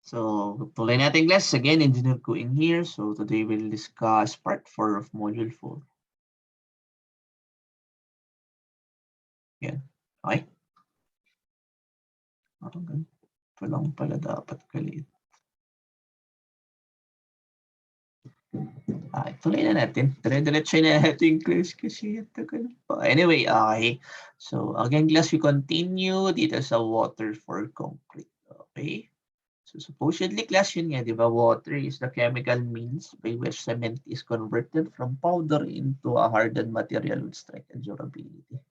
So, tuloy natin class. Again, Engineer Kuing here. So, today we'll discuss part 4 of Module 4. Yan. Okay? Ito lang pala dapat kaliit. Tuloy na natin. Dire-diretso na natin class kasi ito ka pa. Anyway, okay. So, again class, we continue dito sa water for concrete. Okay? So supposedly class yun nga, di ba? Water is the chemical means by which cement is converted from powder into a hardened material with strength and durability.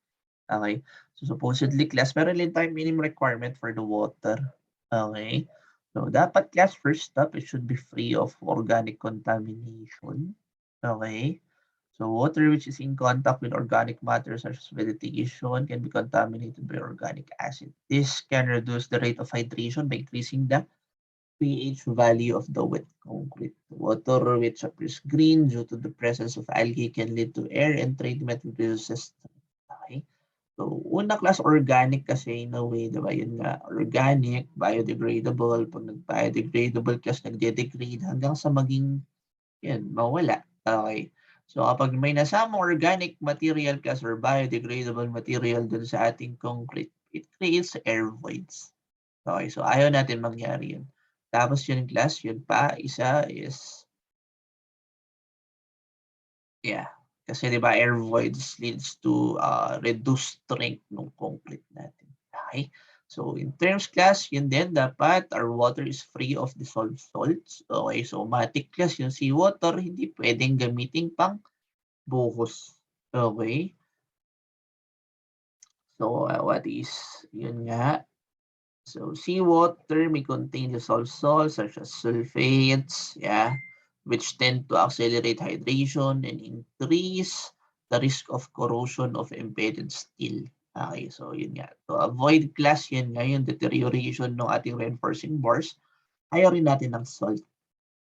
Okay? So supposedly class, meron din tayong minimum requirement for the water. Okay? So dapat class, first step, it should be free of organic contamination. Okay? So water which is in contact with organic matter such as vegetation can be contaminated by organic acid. This can reduce the rate of hydration by increasing the pH value of the wet concrete. Water which appears green due to the presence of algae can lead to air entrainment with reduces. Okay? So, una class organic kasi in a way, di ba? Yun nga, organic, biodegradable. Pag nag-biodegradable class, nagde-degrade hanggang sa maging, yan, mawala. Okay? So, kapag may nasama organic material class or biodegradable material dun sa ating concrete, it creates air voids. Okay, so ayaw natin mangyari yun. Tapos yun class, yun pa, isa is, yeah, kasi di ba air voids leads to reduced strength ng concrete natin. Okay? So in terms class, yun din, dapat our water is free of dissolved salts. Okay, so matic class, yung seawater, hindi pwedeng gamitin pang buhos. Okay? So what is, yun nga, so seawater may contain dissolved salts such as sulfates, yeah, which tend to accelerate hydration and increase the risk of corrosion of embedded steel. Okay, so yun nga. To avoid class, yun nga yung deterioration ng ating reinforcing bars, ayaw rin natin ng salt.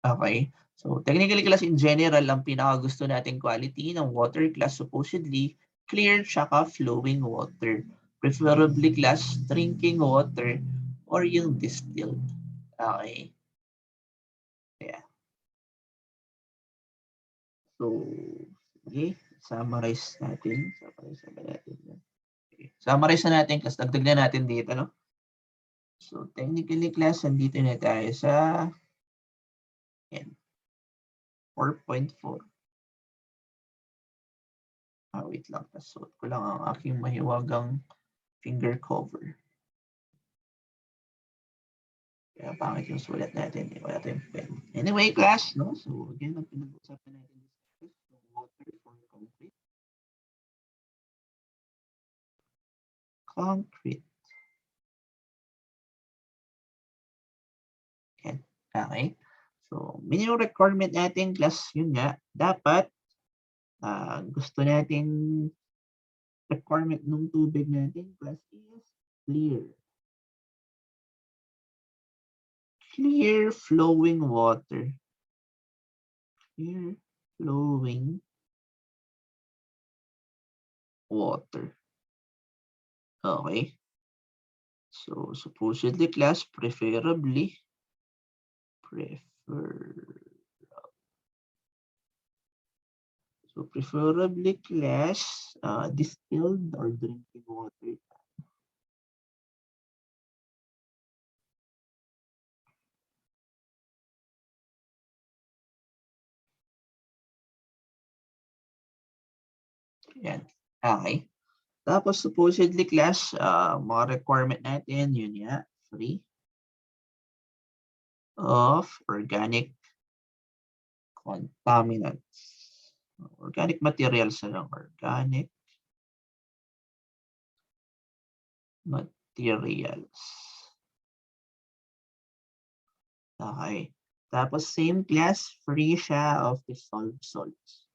Okay, so technically class in general, ang pinakagusto nating quality ng water class supposedly clear tsaka flowing water. Preferably class drinking water or yung distilled. Okay. Yeah. So, sige. Summarize natin. Okay. Summarize na natin class. Dagdag na natin dito, no? So, technically class, andito na tayo sa 4.4. Wait lang. Suot ko lang ang aking mahiwagang finger cover. Kaya pangit yung sulat natin. Wala tayong pen. Anyway, class, no? So, again, ang pinag-usapan natin is water for concrete. Concrete. Yan. Okay. So, minimum requirement natin, class, yun nga, dapat gusto natin requirement ng tubig natin, class, is clear. Clear flowing water. Clear flowing water. Okay. So, supposedly, class, preferably class distilled or drinking water. Yan. Okay. Tapos supposedly class, mga requirement natin, yun nga, free of organic contaminants. Organic materials na lang. Organic materials. Okay. Tapos same class, free siya of dissolved salts.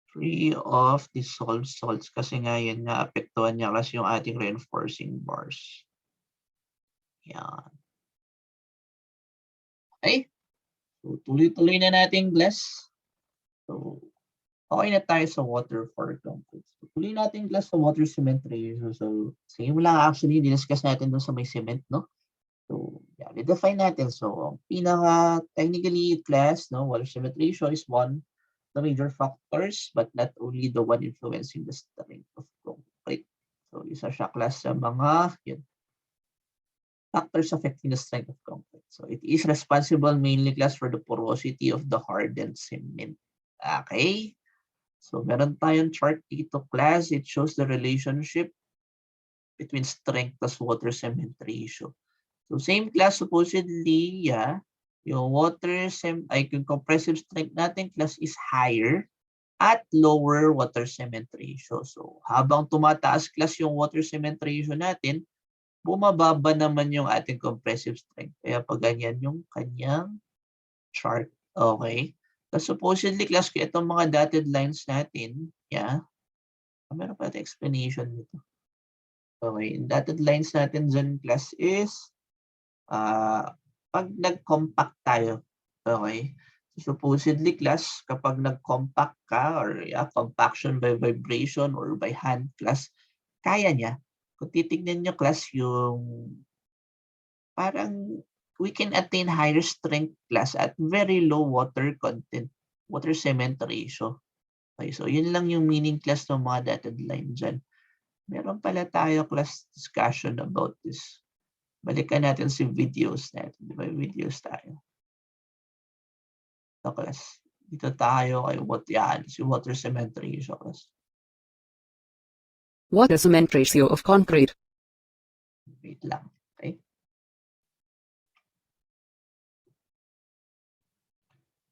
Free of dissolved salts kasi nga yun nga apektuhan niya kasi yung ating reinforcing bars. Yan. Okay. So tuloy-tuloy na natin class. So Okay na tayo sa water for concrete. So, tuloy natin class sa water cement ratio. So, same lang actually, discuss natin dun sa may cement, no? So, yeah, redefine natin. So, ang pinaka technically class, no, water cement ratio is one of the major factors, but not only the one influencing the strength of concrete. So, isa siya class sa mga yun, factors affecting the strength of concrete. So, it is responsible mainly class for the porosity of the hardened cement. Okay? So, meron tayong chart dito class. It shows the relationship between strength plus water cement ratio. So, same class supposedly, yeah, yung yung compressive strength natin class is higher at lower water cement ratio. So, habang tumataas class yung water cement ratio natin, bumababa naman yung ating compressive strength. Kaya pag ganyan yung kanyang chart. Okay? So, supposedly class ko itong mga dotted lines natin, yeah, meron pa ito explanation nito. Okay, dotted lines natin dyan class is pag nag-compact tayo, okay? So supposedly class, kapag nag-compact ka or compaction by vibration or by hand class, kaya niya. Kung titignan nyo class yung parang we can attain higher strength class at very low water content, water cement ratio. Okay, so yun lang yung meaning class ng mga dotted line dyan. Meron pala tayo class discussion about this. Balikan natin si videos natin. Di ba videos tayo? Ito class. Dito tayo kay si water cement ratio class. Water cement ratio of concrete. Wait lang. Okay?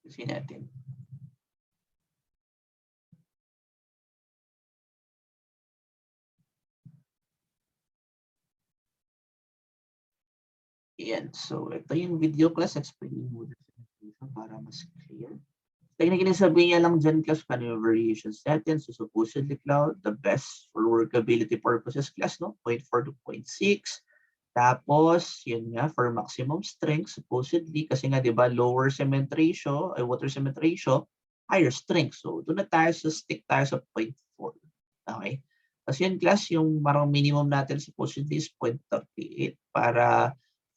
Kasi natin. Ayan. So, ito yung video class. Explaining water cement ratio para mas clear. Technically, sabihin niya lang dyan class kung ano yung variations natin. So, supposedly cloud, the best for workability purposes class, no? 0.4 to 0.6. Tapos, yun nga, for maximum strength, supposedly, kasi nga, di ba, lower cement ratio, ay water cement ratio, higher strength. So, doon na tayo stick tayo sa 0.4. Okay? Kasi yun, class, yung parang minimum natin supposedly is 0.38 para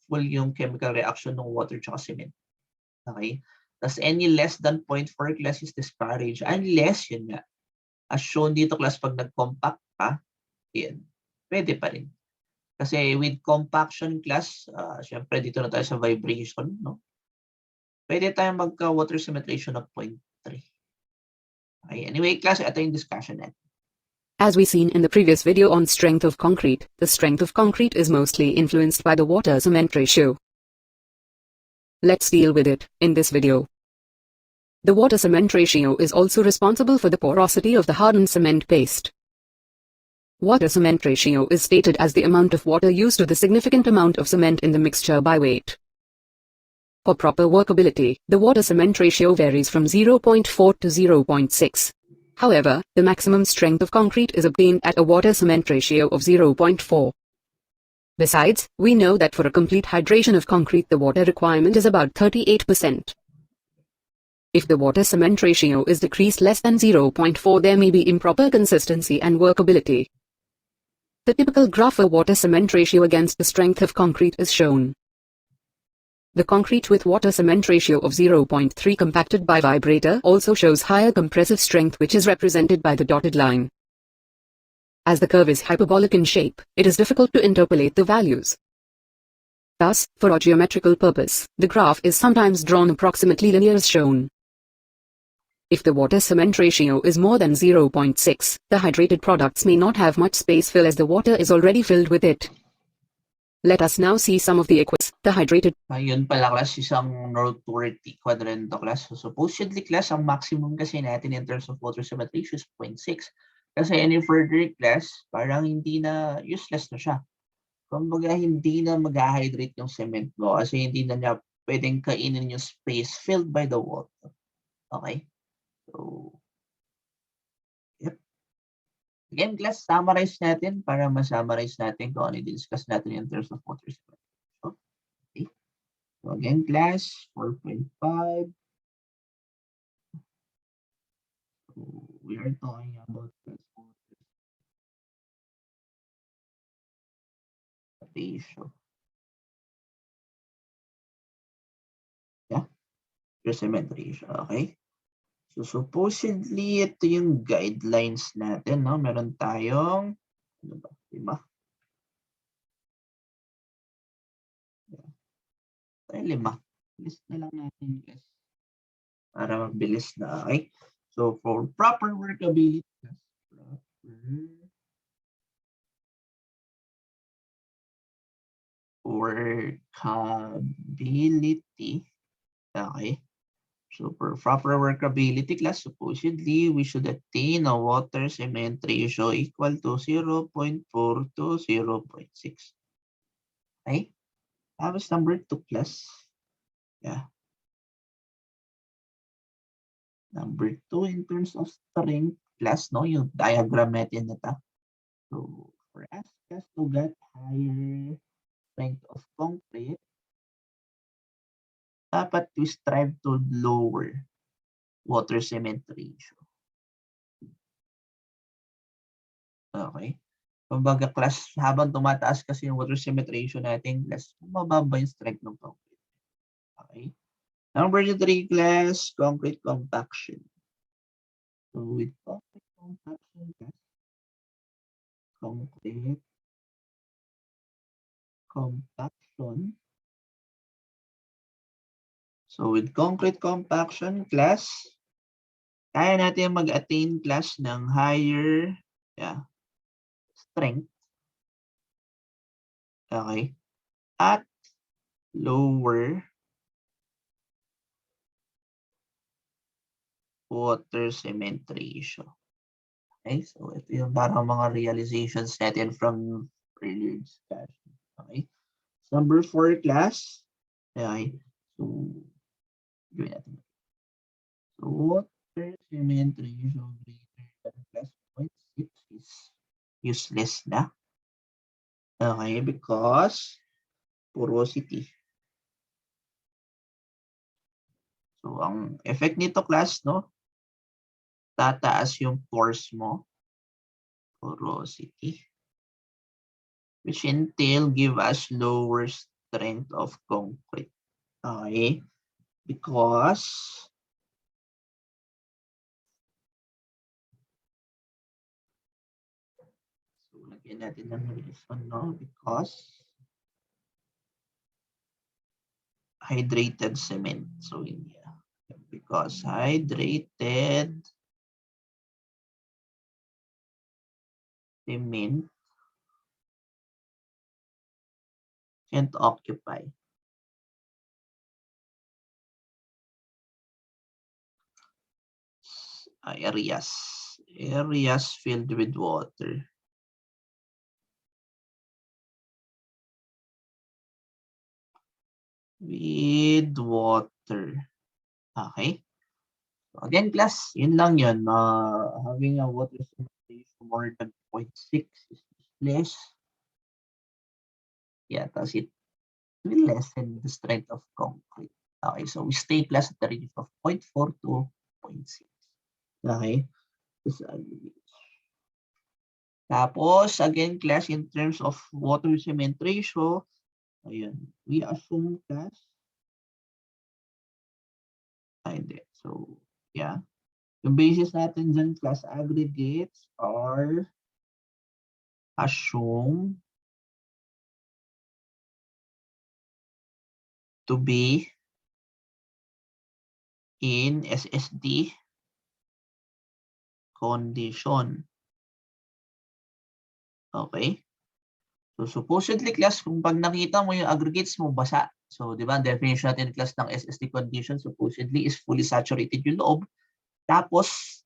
full yung chemical reaction ng water tsaka cement. Okay? Tapos, any less than 0.4 class is discouraged. Unless, yun nga, as shown dito, class, pag nag-compact ka, yun, pwede pa rin. Kasi with compaction class, syempre dito na tayo sa vibration, no? Pwede tayong magka-water cement ratio na 0.3. Okay, anyway, class, ito yung discussion natin. As we seen in the previous video on strength of concrete, the strength of concrete is mostly influenced by the water cement ratio. Let's deal with it in this video. The water cement ratio is also responsible for the porosity of the hardened cement paste. Water cement ratio is stated as the amount of water used to the significant amount of cement in the mixture by weight. For proper workability, the water cement ratio varies from 0.4 to 0.6. However, the maximum strength of concrete is obtained at a water cement ratio of 0.4. Besides, we know that for a complete hydration of concrete the water requirement is about 38%. If the water cement ratio is decreased less than 0.4, there may be improper consistency and workability. The typical graph for water cement ratio against the strength of concrete is shown. The concrete with water cement ratio of 0.3 compacted by vibrator also shows higher compressive strength, which is represented by the dotted line. As the curve is hyperbolic in shape, it is difficult to interpolate the values. Thus, for a geometrical purpose, the graph is sometimes drawn approximately linear as shown. If the water cement ratio is more than 0.6, the hydrated products may not have much space fill as the water is already filled with it. Let us now see some of the equations. The hydrated. Ayun pala class, isang noteworthy quadrant class. So supposedly class, ang maximum kasi natin in terms of water cement ratio is 0.6. Kasi any further class, parang hindi na, useless na siya. Kumbaga, hindi na mag-hydrate yung cement mo kasi hindi na niya pwedeng kainin yung space filled by the water. Okay? So, yep. Again, class, summarize natin para ma-summarize natin kung ano i-discuss natin in terms of water cement. Okay. So, again, class, 4.5. So, we are talking about ratio. Yeah, your cement ratio. Okay. So supposedly, ito yung guidelines natin, no? Meron tayong, ano ba, 5? Yeah. Tayo 5. List na lang natin, guys. Para mabilis na, okay? So for proper workability, okay? So for proper workability class, supposedly we should attain a water cement ratio equal to 0.4 to 0.6. Okay? That was number 2 class. Yeah. Number 2 in terms of strength class, no? Yung diagram natin na ta. So for us class to get higher strength of concrete, dapat we strive to lower water cement ratio. Okay? Kumbaga class, habang tumataas kasi yung water cement ratio natin, class, mababa yung strength ng concrete. Okay? Number 3 class, concrete compaction. So with concrete compaction class, concrete compaction. So with concrete compaction class, kaya natin mag-attain class ng higher strength. Okay? At lower water cement ratio. Okay? So ito yung parang mga realizations natin from earlier discussion. Okay? So, number 4 class. Okay? So, gawin natin. So, water cement ratio greater than plus 0.6 is useless na. Okay? Because porosity. So, ang effect nito class, no? Tataas yung pores mo. Porosity. Which entail give us lower strength of concrete. Okay? Because so lagyan natin ng reason, no? Because hydrated cement. So yeah. Because hydrated cement can't occupy areas filled with water. With water. Okay? So again, class, yun lang yun. Having a water saturation more than 0.6 is less. Yeah, because it will lessen the strength of concrete. Okay, so we stay class at the range of 0.4 to 0.6. Okay? Tapos, again, class, in terms of water cement ratio, ayun, we assume class, hindi. So, yeah. Yung basis natin dyan, class aggregates are assumed to be in SSD condition. Okay? So, supposedly, class, kung pag nakita mo yung aggregates mo, basa. So, di ba, definition natin class ng SSD condition, supposedly, is fully saturated yung loob. Tapos,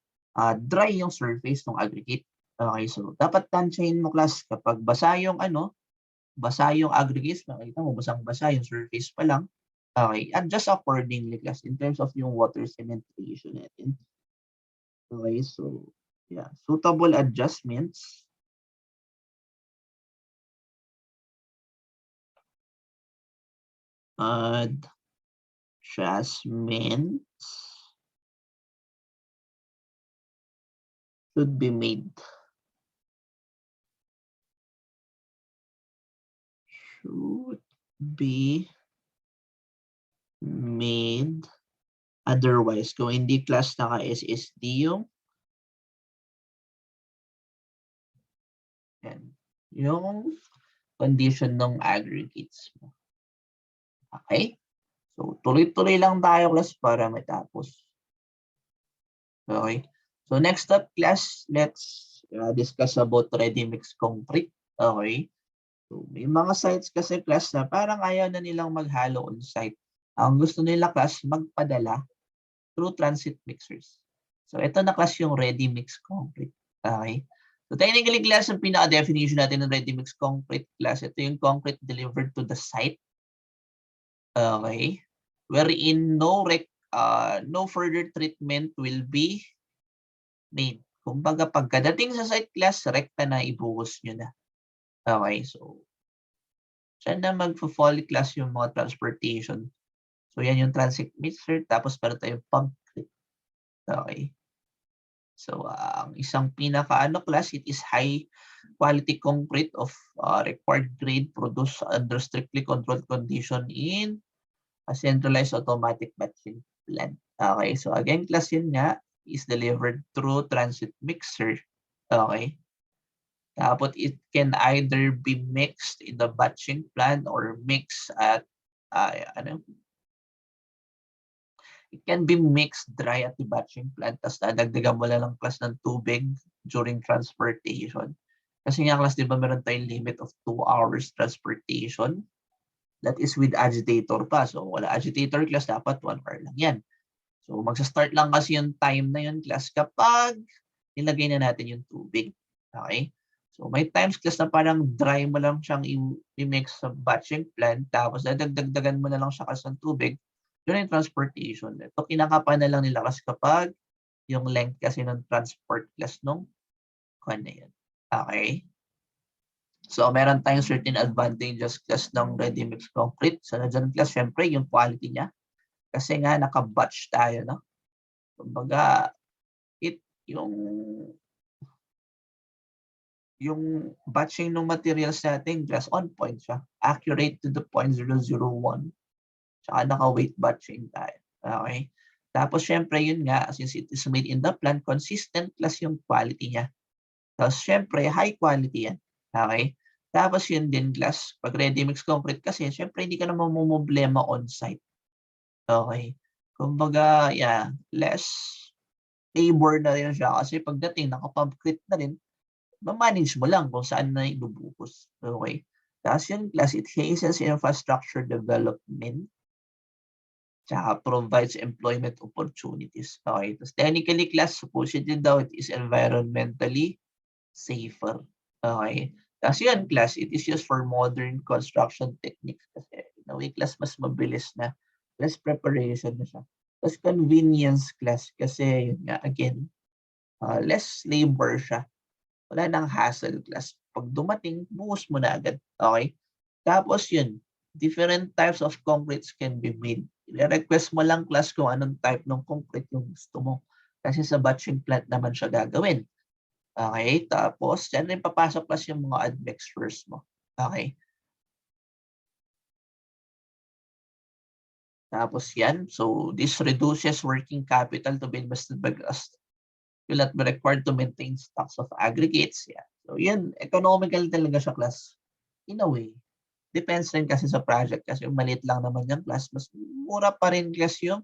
dry yung surface ng aggregate. Okay, so, dapat tansyahin mo, class, kapag basa yung aggregates, makikita mo, basang-basa yung surface pa lang. Okay, adjust accordingly, class, in terms of yung water cement ratio natin. Okay, so, yeah, suitable adjustments. Adjustments should be made. Should be made. Otherwise, kung hindi class naka-SSD yung condition ng aggregates mo. Okay? So, tuloy-tuloy lang tayo, class, para matapos. Okay? So, next up, class, let's discuss about ready-mix concrete. Okay? So, may mga sites kasi, class, na parang ayaw na nilang maghalo on site. Ang gusto nila, class, magpadala through transit mixers. So, ito na, class, yung ready-mix concrete. Okay? So, technically, class, ang pinaka-definition natin ng ready-mix concrete, class, ito yung concrete delivered to the site. Okay? Wherein no further treatment will be made. Kumbaga, pagkadating sa site, class, rekta na ibuhos nyo na. Okay? So, saan na mag-fall, class, yung mga transportation. So, yan yung transit mixer, tapos meron tayong pump. Okay? So, ang isang class, it is high quality concrete of required grade produced under strictly controlled condition in a centralized automatic batching plant. Okay, so again, class yun nga, is delivered through transit mixer. Okay. Tapos it can either be mixed in the batching plant or mixed at it can be mixed dry at the batching plant, tapos dadagdagan mo lang class ng tubig during transportation. Kasi nga, class, di ba meron tayong limit of 2 hours transportation? That is with agitator pa. So, wala agitator, class, dapat 1 hour lang yan. So, magsa-start lang kasi yung time na yun, class, kapag nilagay na natin yung tubig. Okay? So, may times, class, na parang dry mo lang siyang i-mix sa batching plant, tapos dadagdagan mo na lang siya kasi ng tubig during transportation. Ito, kinakapan na lang nila kasi kapag yung length kasi ng transport class nung kwan na yun. Okay? So, meron tayong certain advantages class ng ready-mix concrete. So, dyan class, syempre, yung quality niya. Kasi nga, naka-batch tayo, no? Kumbaga, yung batching ng materials natin, class, on point siya. Accurate to the 0.001. Tsaka naka-weight batching tayo. Okay? Tapos, syempre, yun nga, since it is made in the plant, consistent class yung quality niya. Tapos, syempre, high quality yan. Okay? Tapos, yun din, class, pag ready-mix concrete kasi, syempre, hindi ka naman problema on-site. Okay? Kumbaga, yeah, less labor na rin siya kasi pagdating, naka-concrete na rin, ma-manage mo lang kung saan na ibubuhos. Okay? Tapos yun, class, it hastens infrastructure development, tsaka provides employment opportunities. Okay? Tapos technically, class, supposedly daw, it is environmentally safer. Okay? Tapos yun, class, it is used for modern construction techniques kasi in a way, class, mas mabilis na. Less preparation na siya. Tapos convenience, class, kasi yun nga, again, less labor siya. Wala nang hassle, class. Pag dumating, buhos mo na agad. Okay? Tapos yun, different types of concretes can be made. I-request mo lang, class, kung anong type ng concrete yung gusto mo. Kasi sa batching plant naman siya gagawin. Okay? Tapos, dyan rin papasok, class, yung mga admixtures mo. Okay? Tapos yan, so this reduces working capital to be invested by us. Will not be required to maintain stocks of aggregates. Yeah. So yan, economical talaga siya, class. In a way. Depends rin kasi sa project kasi yung maliit lang naman yung class, mas mura pa rin class yung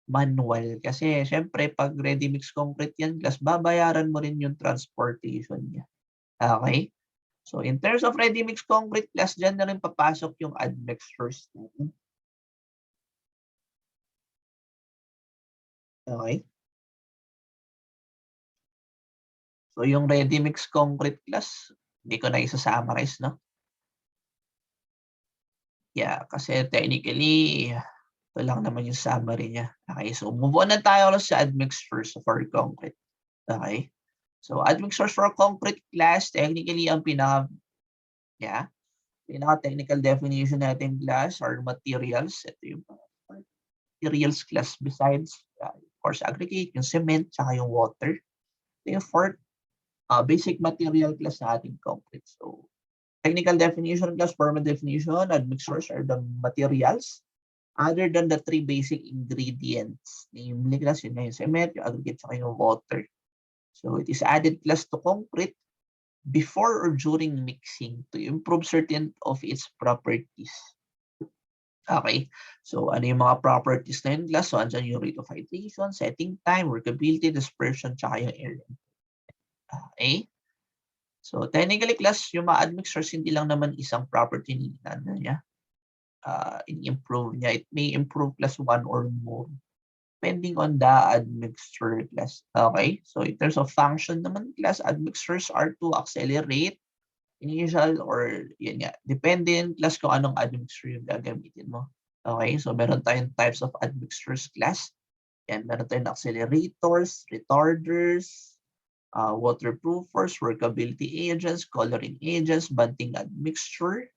manual. Kasi syempre, pag ready-mix concrete yan, class, babayaran mo rin yung transportation niya. Okay? So in terms of ready-mix concrete, class, dyan na rin papasok yung admixtures natin. Okay? So yung ready-mix concrete, class, hindi ko na isa-summarize, no? Yeah, kasi technically, ito lang naman yung summary niya. Okay, so move on na tayo sa admixtures for concrete. Okay? So admixtures for concrete, class, technically ang pinaka-technical definition natin, class, or materials. Ito yung materials, class, besides, of course, aggregate, yung cement, saka yung water. Ito yung fourth basic material class sa ating concrete. So, technical definition class, formal definition, admixtures are the materials other than the three basic ingredients. Namely class, yun na yung cement, yung aggregate, saka yung water. So, it is added class to concrete before or during mixing to improve certain of its properties. Okay, so ano yung mga properties na yun class? So, andyan yung rate of hydration, setting time, workability, dispersion, tsaka yung air. Okay? So, technically class, yung mga admixtures, hindi lang naman isang property niya. In-improve niya. It may improve class one or more depending on the admixture class. Okay? So, in terms of function naman class, admixtures are to accelerate initial or yun nga, depending class kung anong admixture yung gagamitin mo. Okay? So, meron tayong types of admixtures class. Yan, meron tayong accelerators, retarders, waterproofers, workability agents, coloring agents, bunting admixture.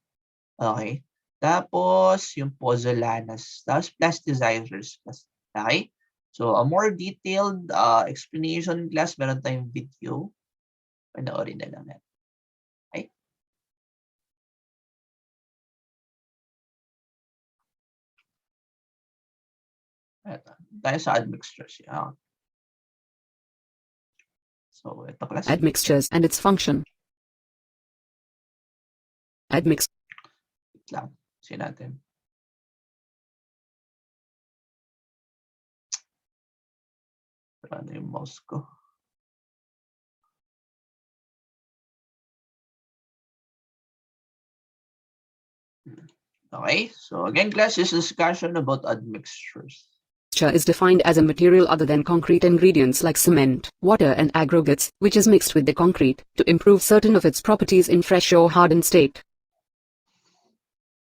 Okay? Tapos, yung pozzolanas. Tapos, plasticizers. Okay? So, a more detailed explanation class, meron tayong video. Panoorin na lang natin. Okay? Ito. Tayo sa admixtures. Yeah. So, ito class. Admixtures and its function. Admix. Wait lang. Kasi natin. Ano yung mouse ko? Okay, so again, class, is a discussion about admixtures. Admixture is defined as a material other than concrete ingredients like cement, water and aggregates, which is mixed with the concrete, to improve certain of its properties in fresh or hardened state.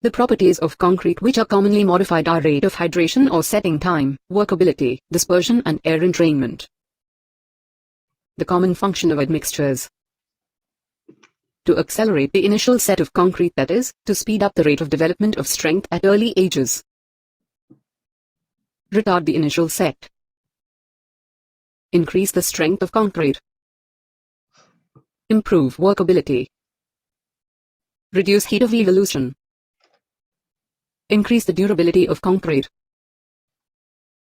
The properties of concrete which are commonly modified are rate of hydration or setting time, workability, dispersion and air entrainment. The common function of admixtures: to accelerate the initial set of concrete, that is, to speed up the rate of development of strength at early ages. Retard the initial set. Increase the strength of concrete. Improve workability. Reduce heat of evolution. Increase the durability of concrete.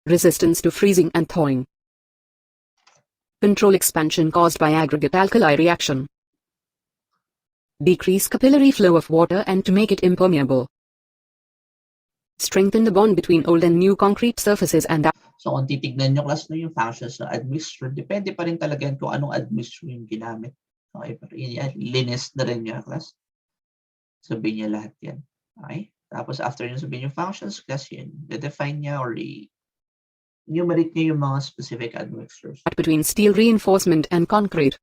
Resistance to freezing and thawing. Control expansion caused by aggregate alkali reaction. Decrease capillary flow of water and to make it impermeable. Strengthen the bond between old and new concrete surfaces and So, kung titignan nyo class no, yung functions ng admixture, depende pa rin talaga kung anong admixture yung ginamit. Okay, pero yan, linis na rin niya class. Sabihin niya lahat yan. Okay? Tapos after yun sabihin yung functions class, yun, define niya or enumerate niya yung mga specific admixtures. between steel reinforcement and concrete.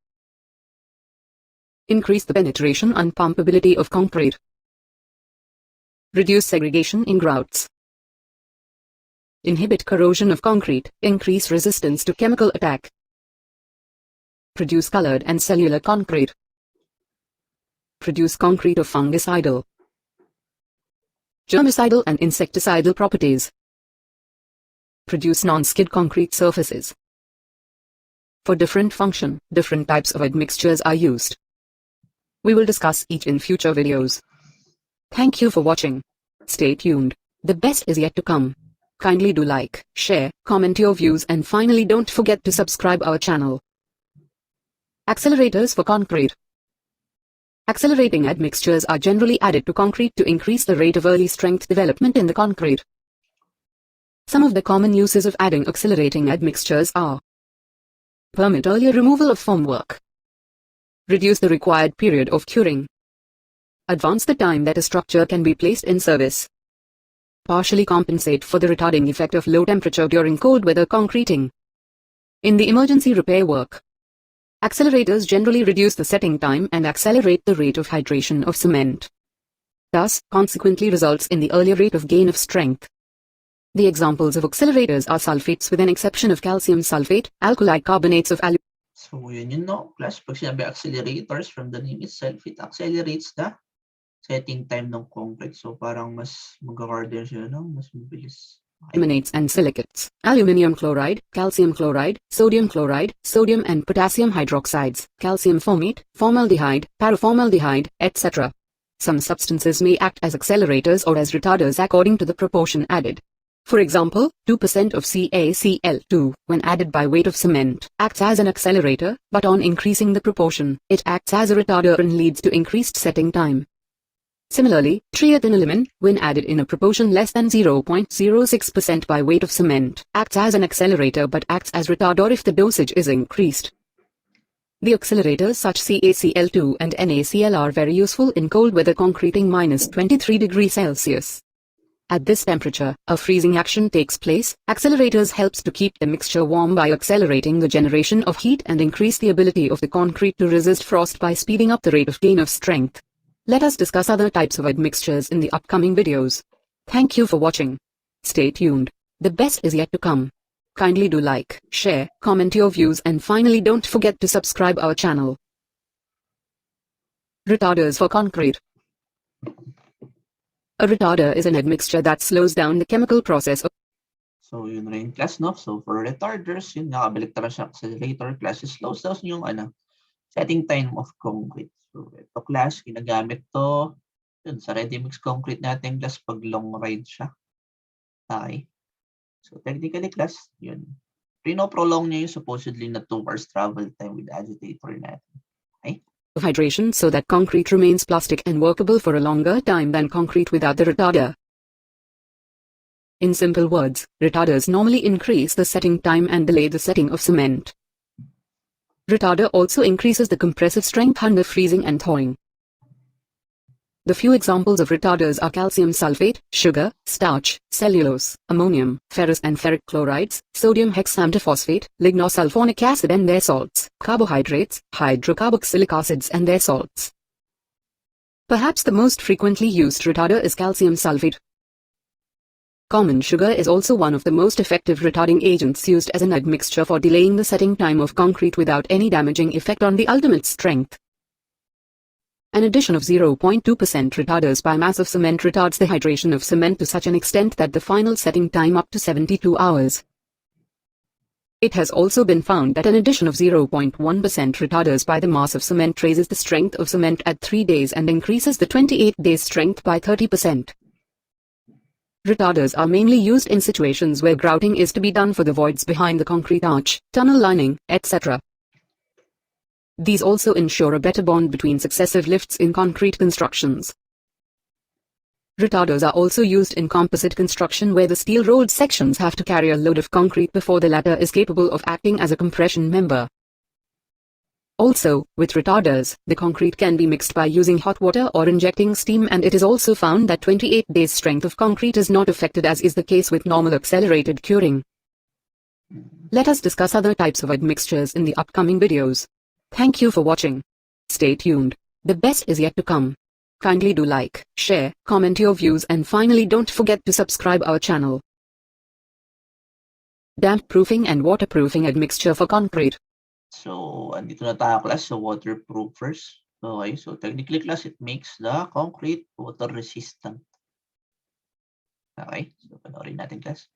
Increase the penetration and pumpability of concrete. Reduce segregation in grouts. Inhibit corrosion of concrete, increase resistance to chemical attack. Produce colored and cellular concrete. Produce concrete of fungicidal, germicidal and insecticidal properties. Produce non-skid concrete surfaces. For different function, different types of admixtures are used. We will discuss each in future videos. Thank you for watching. Stay tuned. The best is yet to come. Kindly do like, share, comment your views and finally don't forget to subscribe our channel. Accelerators for concrete. Accelerating admixtures are generally added to concrete to increase the rate of early strength development in the concrete. Some of the common uses of adding accelerating admixtures are: permit earlier removal of formwork, reduce the required period of curing, advance the time that a structure can be placed in service, partially compensate for the retarding effect of low temperature during cold weather concreting. In the emergency repair work, accelerators generally reduce the setting time and accelerate the rate of hydration of cement. Thus, consequently results in the earlier rate of gain of strength. The examples of accelerators are sulfates with an exception of calcium sulfate, alkali carbonates of aluminum. So, yun yun, no? Class, pag sinabi accelerators, from the name itself, it accelerates the setting time ng concrete. So, parang mas mag-harden siya, no? Mas mabilis. aluminates and silicates, aluminium chloride, calcium chloride, sodium and potassium hydroxides, calcium formate, formaldehyde, paraformaldehyde, etc. Some substances may act as accelerators or as retarders according to the proportion added. For example, 2% of CaCl2, when added by weight of cement, acts as an accelerator, but on increasing the proportion, it acts as a retarder and leads to increased setting time. Similarly, triethanolamine, when added in a proportion less than 0.06% by weight of cement, acts as an accelerator but acts as retarder if the dosage is increased. The accelerators such CaCl2 and NaCl are very useful in cold weather concreting -23 degrees Celsius. At this temperature, a freezing action takes place. Accelerators helps to keep the mixture warm by accelerating the generation of heat and increase the ability of the concrete to resist frost by speeding up the rate of gain of strength. Let us discuss other types of admixtures in the upcoming videos. Thank you for watching. Stay tuned. The best is yet to come. Kindly do like, share, comment your views and finally don't forget to subscribe our channel. Retarders for concrete. A retarder is an admixture that slows down the chemical process of So, yun rin class, no? So, for retarders, yun, nakabalik talaga siya accelerator class. Slows down yung setting time of concrete. So, ito class, ginagamit to yun, sa ready-mix concrete natin class pag long ride siya. Okay. So, technically class, yun. Prolong niya yung supposedly na 2 hours travel time with agitator natin. Okay? hydration so that concrete remains plastic and workable for a longer time than concrete without the retarder. In simple words, retarders normally increase the setting time and delay the setting of cement. Retarder also increases the compressive strength under freezing and thawing. The few examples of retarders are calcium sulfate, sugar, starch, cellulose, ammonium, ferrous and ferric chlorides, sodium hexamphosphate, lignosulfonic acid and their salts, carbohydrates, hydrocarboxylic acids and their salts. Perhaps the most frequently used retarder is calcium sulfate. Common sugar is also one of the most effective retarding agents used as an admixture for delaying the setting time of concrete without any damaging effect on the ultimate strength. An addition of 0.2% retarders by mass of cement retards the hydration of cement to such an extent that the final setting time up to 72 hours. It has also been found that an addition of 0.1% retarders by the mass of cement raises the strength of cement at 3 days and increases the 28 days strength by 30%. Retarders are mainly used in situations where grouting is to be done for the voids behind the concrete arch, tunnel lining, etc. These also ensure a better bond between successive lifts in concrete constructions. Retarders are also used in composite construction where the steel-rolled sections have to carry a load of concrete before the latter is capable of acting as a compression member. Also, with retarders, the concrete can be mixed by using hot water or injecting steam, and it is also found that 28 days strength of concrete is not affected, as is the case with normal accelerated curing. Let us discuss other types of admixtures in the upcoming videos. Thank you for watching. Stay tuned. The best is yet to come. Kindly do like, share, comment your views and finally don't forget to subscribe our channel. Damp proofing and waterproofing admixture for concrete. So, andito na tayo class sa waterproof first. Okay, so technically class, it makes the concrete water resistant. Okay, so panoorin natin class.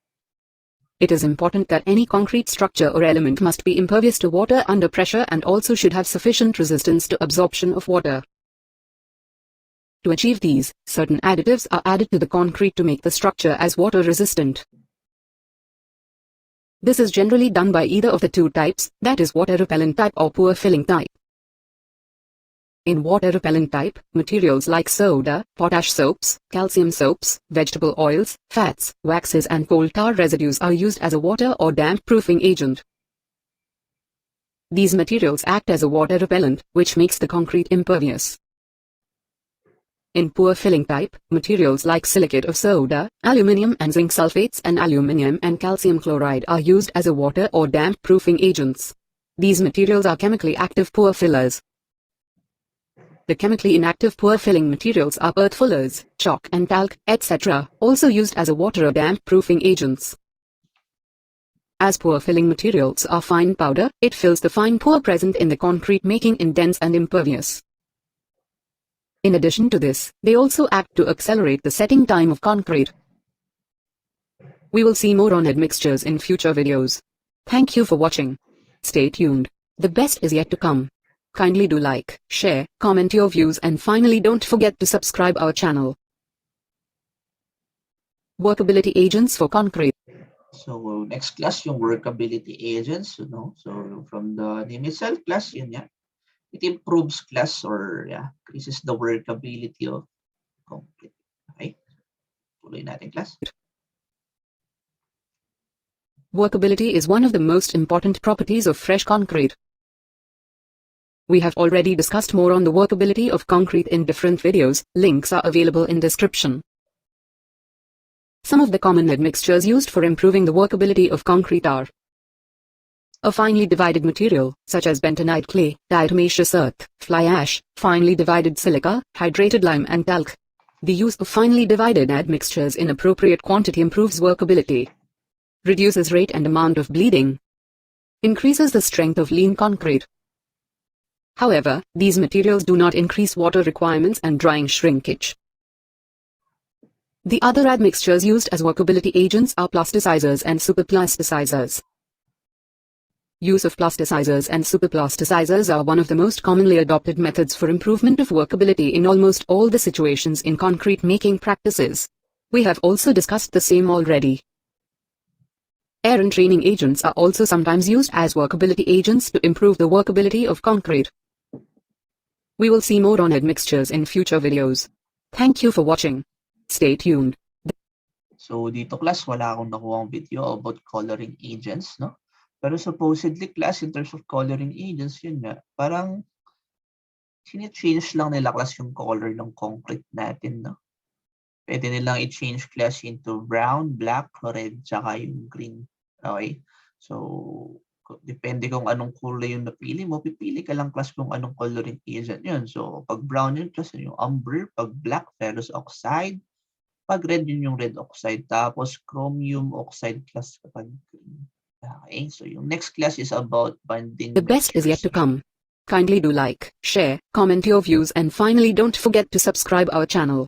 It is important that any concrete structure or element must be impervious to water under pressure and also should have sufficient resistance to absorption of water. To achieve these, certain additives are added to the concrete to make the structure as water resistant. This is generally done by either of the two types, that is water repellent type or poor filling type. In water repellent type, materials like soda, potash soaps, calcium soaps, vegetable oils, fats, waxes and coal tar residues are used as a water or damp proofing agent. These materials act as a water repellent, which makes the concrete impervious. In poor filling type, materials like silicate of soda, aluminium and zinc sulfates and aluminium and calcium chloride are used as a water or damp proofing agents. These materials are chemically active poor fillers. The chemically inactive poor filling materials are earth fullers, chalk and talc, etc., also used as a water or damp proofing agents. As poor filling materials are fine powder, it fills the fine pore present in the concrete, making it dense and impervious. In addition to this, they also act to accelerate the setting time of concrete. We will see more on admixtures in future videos. Thank you for watching. Stay tuned. The best is yet to come. Kindly do like, share, comment your views, and finally don't forget to subscribe our channel. Workability agents for concrete. So next class yung workability agents, So from the name itself, class yun yan. It improves class or increases the workability of concrete. Okay? Tuloy natin class. Workability is one of the most important properties of fresh concrete. We have already discussed more on the workability of concrete in different videos. Links are available in description. Some of the common admixtures used for improving the workability of concrete are a finely divided material, such as bentonite clay, diatomaceous earth, fly ash, finely divided silica, hydrated lime and talc. The use of finely divided admixtures in appropriate quantity improves workability, reduces rate and amount of bleeding, increases the strength of lean concrete. However, these materials do not increase water requirements and drying shrinkage. The other admixtures used as workability agents are plasticizers and superplasticizers. Use of plasticizers and superplasticizers are one of the most commonly adopted methods for improvement of workability in almost all the situations in concrete making practices. We have also discussed the same already. Air and training agents are also sometimes used as workability agents to improve the workability of concrete. We will see more on admixtures in future videos. Thank you for watching. Stay tuned. So dito class, wala akong nakuha video about coloring agents, no? Pero supposedly class, in terms of coloring agents, yun nga, parang change lang nila class yung color ng concrete natin, no? Pwede nilang i-change class into brown, black, red, tsaka yung green. Okay? So, depende kung anong kulay yung napili mo, pipili ka lang class kung anong coloring agent yun. So, pag brown yun, class yung umber. Pag black, ferrous oxide. Pag red, yun yung red oxide. Tapos, chromium oxide class kapag green. Okay? So, yung next class is about bonding. The best is yet to come. Kindly do like, share, comment your views, and finally don't forget to subscribe our channel.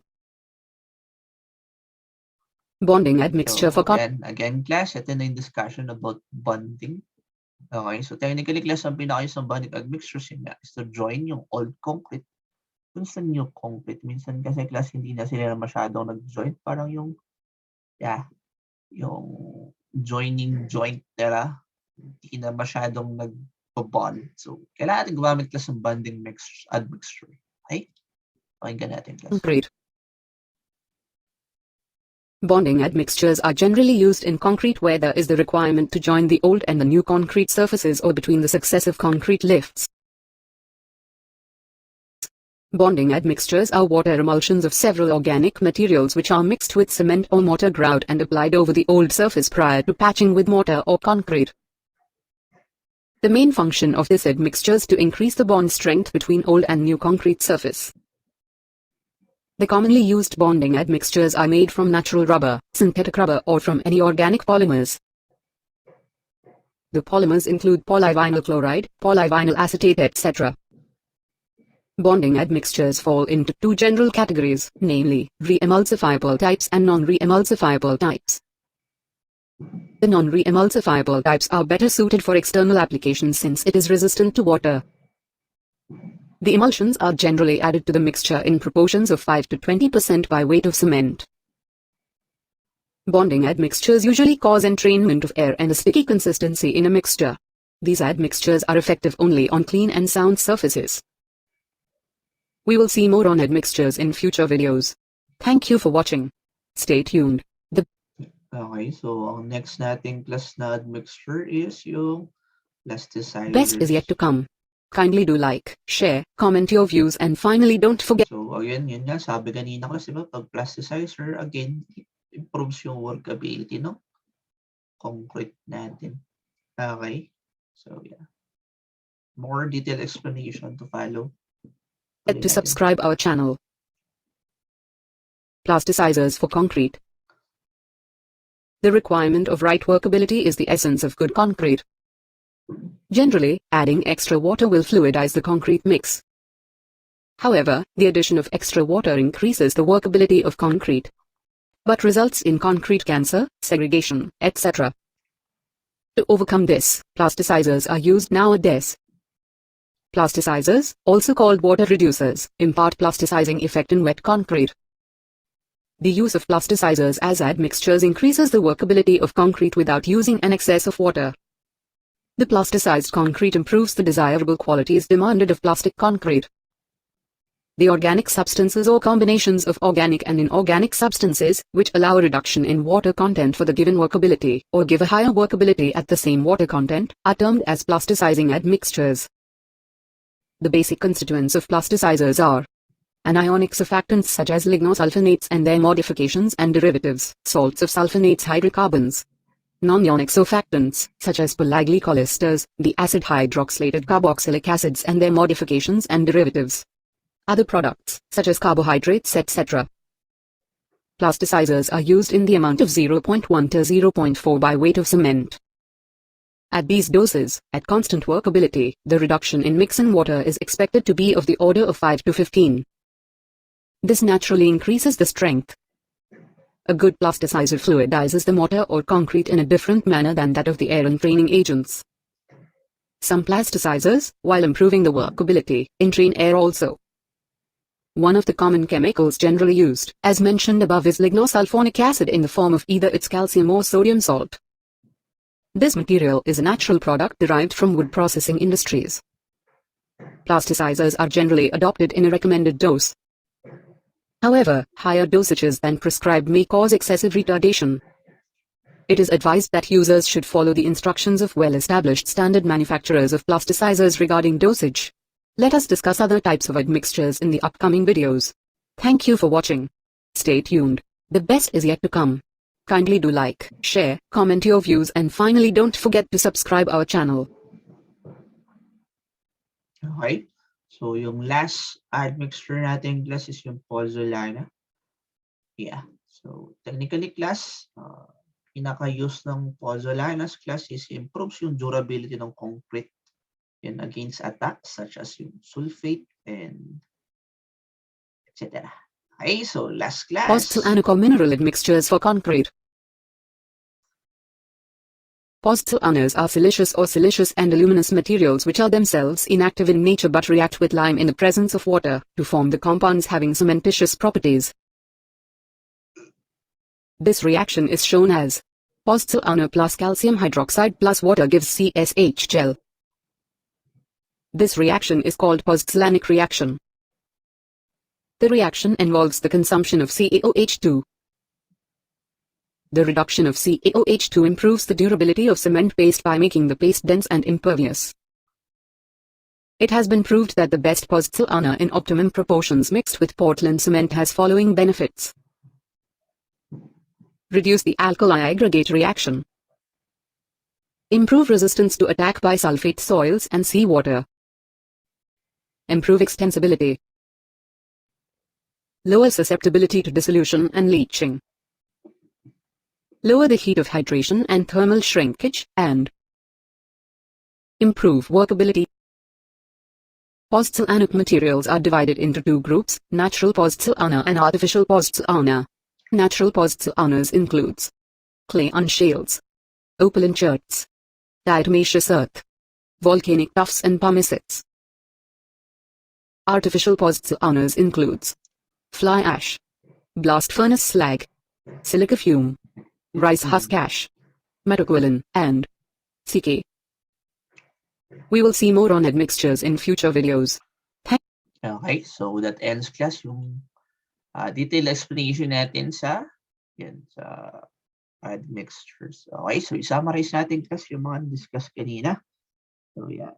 Bonding admixture for Again, class, ito na yung discussion about bonding. Okay, so technically, class, ang pinaka-isang bonding admixtures is to join yung old concrete dun sa new concrete. Minsan kasi, class, hindi na sila masyadong nag-join. Parang yung joining joint nila, hindi na masyadong nag-bond. So, kailangan natin gumamit, class, ng bonding admixture. Okay? Pakinggan natin, class. Concrete. Bonding admixtures are generally used in concrete where there is the requirement to join the old and the new concrete surfaces or between the successive concrete lifts. Bonding admixtures are water emulsions of several organic materials which are mixed with cement or mortar grout and applied over the old surface prior to patching with mortar or concrete. The main function of this admixture is to increase the bond strength between old and new concrete surface. The commonly used bonding admixtures are made from natural rubber, synthetic rubber, or from any organic polymers. The polymers include polyvinyl chloride, polyvinyl acetate, etc. Bonding admixtures fall into two general categories, namely, re-emulsifiable types and non-re-emulsifiable types. The non-re-emulsifiable types are better suited for external applications since it is resistant to water. The emulsions are generally added to the mixture in proportions of 5 to 20% by weight of cement. Bonding admixtures usually cause entrainment of air and a sticky consistency in a mixture. These admixtures are effective only on clean and sound surfaces. We will see more on admixtures in future videos. Thank you for watching. Stay tuned. Okay, so ang next nating class na admixture is yung plasticizers. Best is yet to come. Kindly do like, share, comment your views, and finally don't forget. So again, yun nga, sabi kanina kasi pag plasticizer, again, it improves yung workability, no? Concrete natin. Okay, so more detailed explanation to follow. To subscribe our channel. Plasticizers for concrete. The requirement of right workability is the essence of good concrete. Generally, adding extra water will fluidize the concrete mix. However, the addition of extra water increases the workability of concrete. but results in concrete cancer, segregation, etc. To overcome this, plasticizers are used nowadays. Plasticizers, also called water reducers, impart plasticizing effect in wet concrete. The use of plasticizers as admixtures increases the workability of concrete without using an excess of water. The plasticized concrete improves the desirable qualities demanded of plastic concrete. The organic substances or combinations of organic and inorganic substances, which allow a reduction in water content for the given workability, or give a higher workability at the same water content, are termed as plasticizing admixtures. The basic constituents of plasticizers are anionic surfactants such as lignosulfonates and their modifications and derivatives, salts of sulfonates hydrocarbons. Non-ionic surfactants, such as polyglycol esters, the acid hydroxylated carboxylic acids and their modifications and derivatives. Other products, such as carbohydrates etc. Plasticizers are used in the amount of 0.1 to 0.4 by weight of cement. At these doses, at constant workability, the reduction in mix-in water is expected to be of the order of 5 to 15. This naturally increases the strength. A good plasticizer fluidizes the mortar or concrete in a different manner than that of the air entraining agents. Some plasticizers, while improving the workability, entrain air also. One of the common chemicals generally used, as mentioned above, is lignosulfonic acid in the form of either its calcium or sodium salt. This material is a natural product derived from wood processing industries. Plasticizers are generally adopted in a recommended dose. However, higher dosages than prescribed may cause excessive retardation. It is advised that users should follow the instructions of well-established standard manufacturers of plasticizers regarding dosage. Let us discuss other types of admixtures in the upcoming videos. Thank you for watching. Stay tuned. The best is yet to come. Kindly do like, share, comment your views, and finally don't forget to subscribe our channel. Okay. So, yung last admixture natin class is yung pozzolana. Yeah. So, technically class, pinaka-use ng pozzolanas class is improves yung durability ng concrete and against attacks such as yung sulfate and etc. Okay, so last class. Postslantic or mineral admixtures for concrete. Postslanas are siliceous or siliceous and aluminous materials which are themselves inactive in nature but react with lime in the presence of water to form the compounds having cementitious properties. This reaction is shown as postslana plus calcium hydroxide plus water gives CSH gel. This reaction is called postslanic reaction. The reaction involves the consumption of CaOH2. The reduction of CaOH2 improves the durability of cement paste by making the paste dense and impervious. It has been proved that the best pozzolana in optimum proportions mixed with Portland cement has following benefits. Reduce the alkali aggregate reaction. Improve resistance to attack by sulfate soils and seawater. Improve extensibility. Lower susceptibility to dissolution and leaching. Lower the heat of hydration and thermal shrinkage, and improve workability. Postslantic materials are divided into two groups, natural pozzolana and artificial pozzolana. Natural pozzolanas includes clay unshales, opaline cherts, diatomaceous earth, volcanic tuffs and pumicets. Artificial pozzolanas includes fly ash, blast furnace slag, silica fume, rice husk ash, metacoulin, and CK. We will see more on admixtures in future videos. Okay, so that ends class yung detailed explanation natin sa admixtures. Okay, so i-summarize natin class yung mga discuss kanina. So yeah,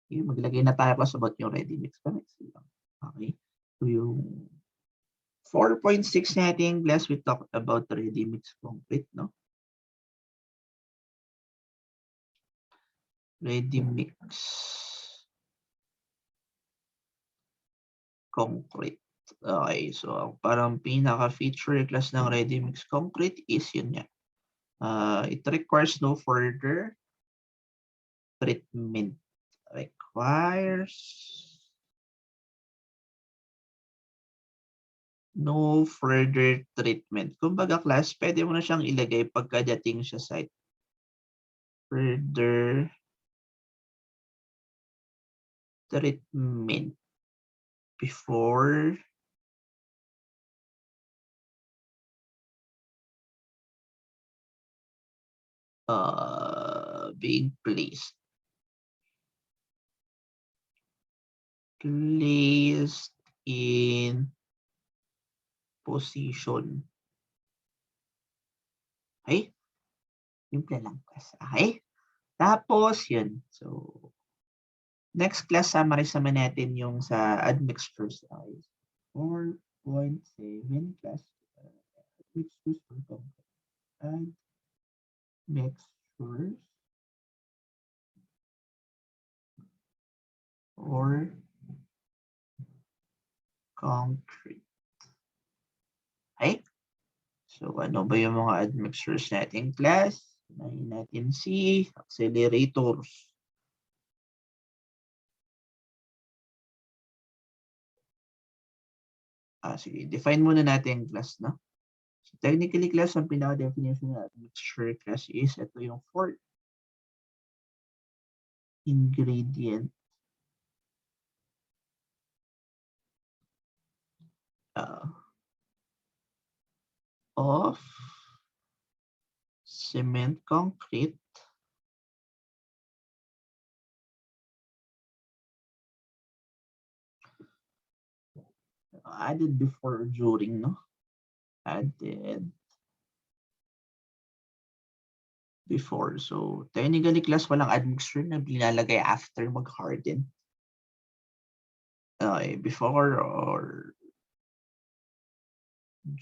maglagay na tayo class about yung ready mix. Okay, so yung 4.6 natin class, we talked about ready mix concrete, no? Ready mix concrete. Okay, so parang pinaka-feature class ng ready mix concrete is yun nga. It requires no further treatment. Requires no further treatment. Kumbaga class, pwede mo na siyang ilagay pagkadating siya sa further treatment before being placed in position. Okay? Simple lang class. Okay? Tapos, yun. So, next class, summarize naman natin yung sa admixtures. Okay? 4.7 class. Admixtures for concrete. Admixtures or concrete. Okay? So, ano ba yung mga admixtures natin class? Unahin natin si accelerators. Sige, define muna natin class, no? So, technically class, ang pinaka-definition ng admixture class is ito yung fourth ingredient of cement concrete added before or during, no? Added before. So, technically class, walang admixture na nilalagay after mag-harden. Before or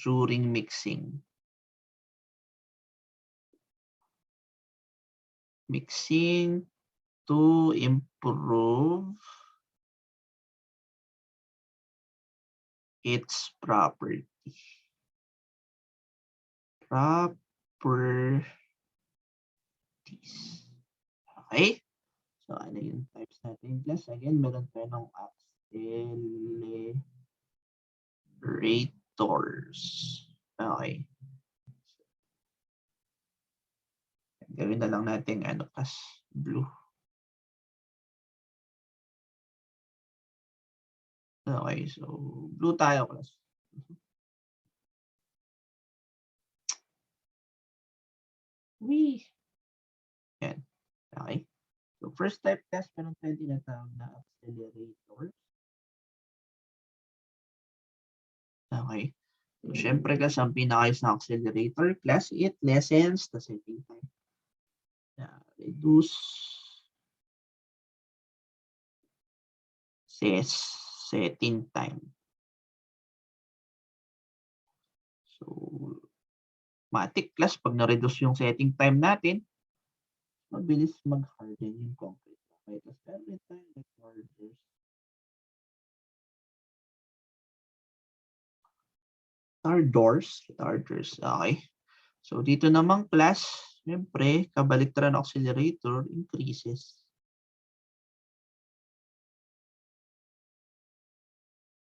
during mixing. Mixing to improve its properties. Okay? So, ano yung types natin class? Again, meron tayo ng accelerators. Okay. Gawin na lang natin class, blue. Okay, so blue tayo class. Wee! Yan. Okay. So first type class, meron tayo tinatawag na accelerators. Okay. So syempre class, ang pinakayos na accelerator class, it lessens the setting time. Reduce setting time. So, matik class, pag na-reduce yung setting time natin, mabilis mag-harden yung concrete. Okay, tapos meron tayo Retarders. Retarders. Okay. So, dito namang class, siyempre, kabaliktaran ng accelerator increases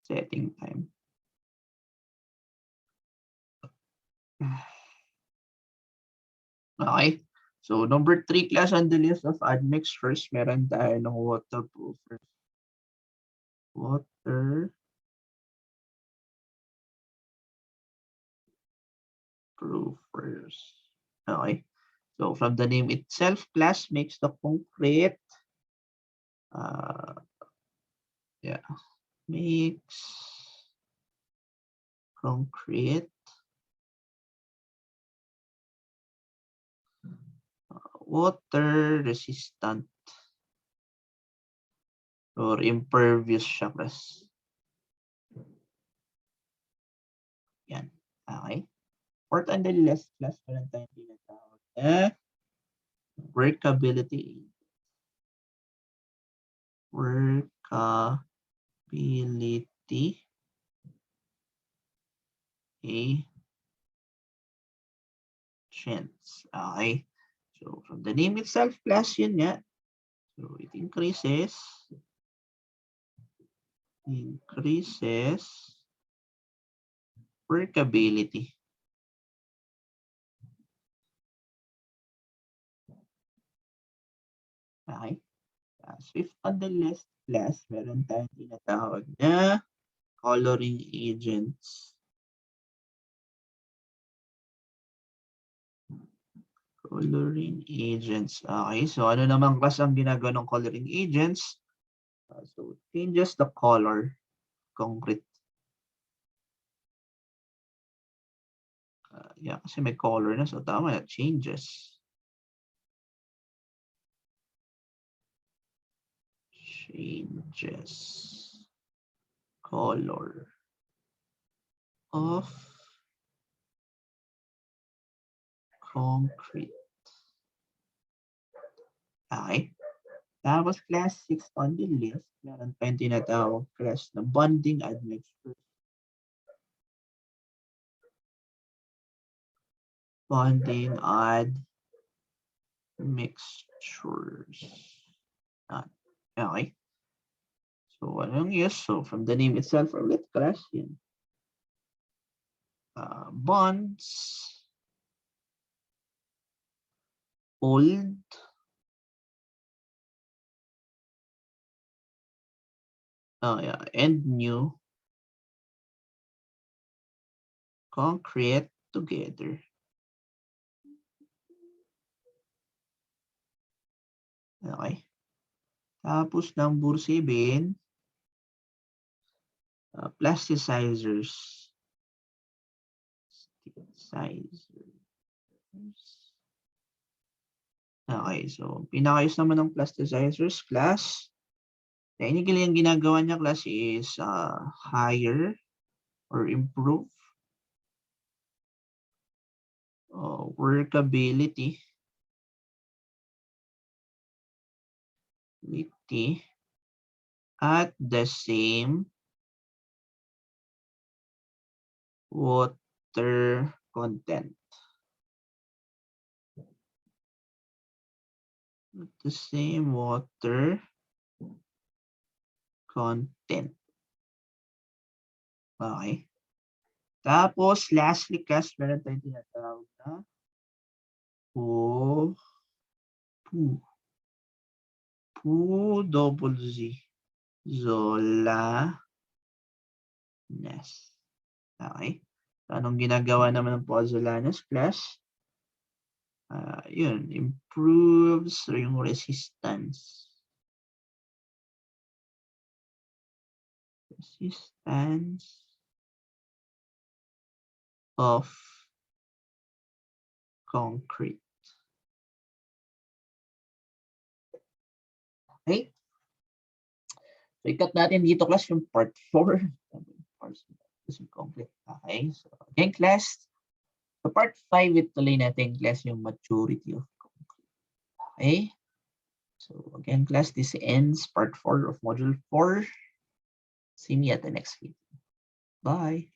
setting time. Okay. So, number 3 class on the list of admixtures, meron tayo ng waterproofers. Waterproofers. Okay. So, from the name itself, class makes the concrete makes concrete water resistant or impervious siya class. Yan. Okay. Fourth and the last class, meron tayong tinatawag na workability. Workability agents. Okay. So, from the name itself, class yun nga. So, it increases Workability. Okay. So if on the last class, meron tayong tinatawag na coloring agents. Coloring agents. Okay, so ano naman class ang ginagawa ng coloring agents? So changes the color, concrete. Yeah, kasi may color na, so tama na, changes. Changes color of concrete. Okay. Tapos class 6 on the list, meron pa yung tinatawag class na bonding admixtures. Bonding admixtures. Okay. So anong use? So from the name itself, or let's class yun. Bonds, old, and new concrete together. Okay. Tapos number 7, plasticizers. Okay, so pinakayos naman ng plasticizers class. Technically, ang ginagawa niya class is higher or improve workability at the same water content. At the same water content. Okay. Tapos, lastly, class, meron tayong tinatawag na double Z. Zolanes. Okay. So, anong ginagawa naman ng pozzolanes class? Yun, improves yung resistance. Resistance of concrete. Okay? So, ikat natin dito class yung part 4. Concrete. Okay? So, again class, so part 5, ituloy natin class yung maturity of concrete. Okay? So, again class, this ends part 4 of module 4. See me at the next video. Bye.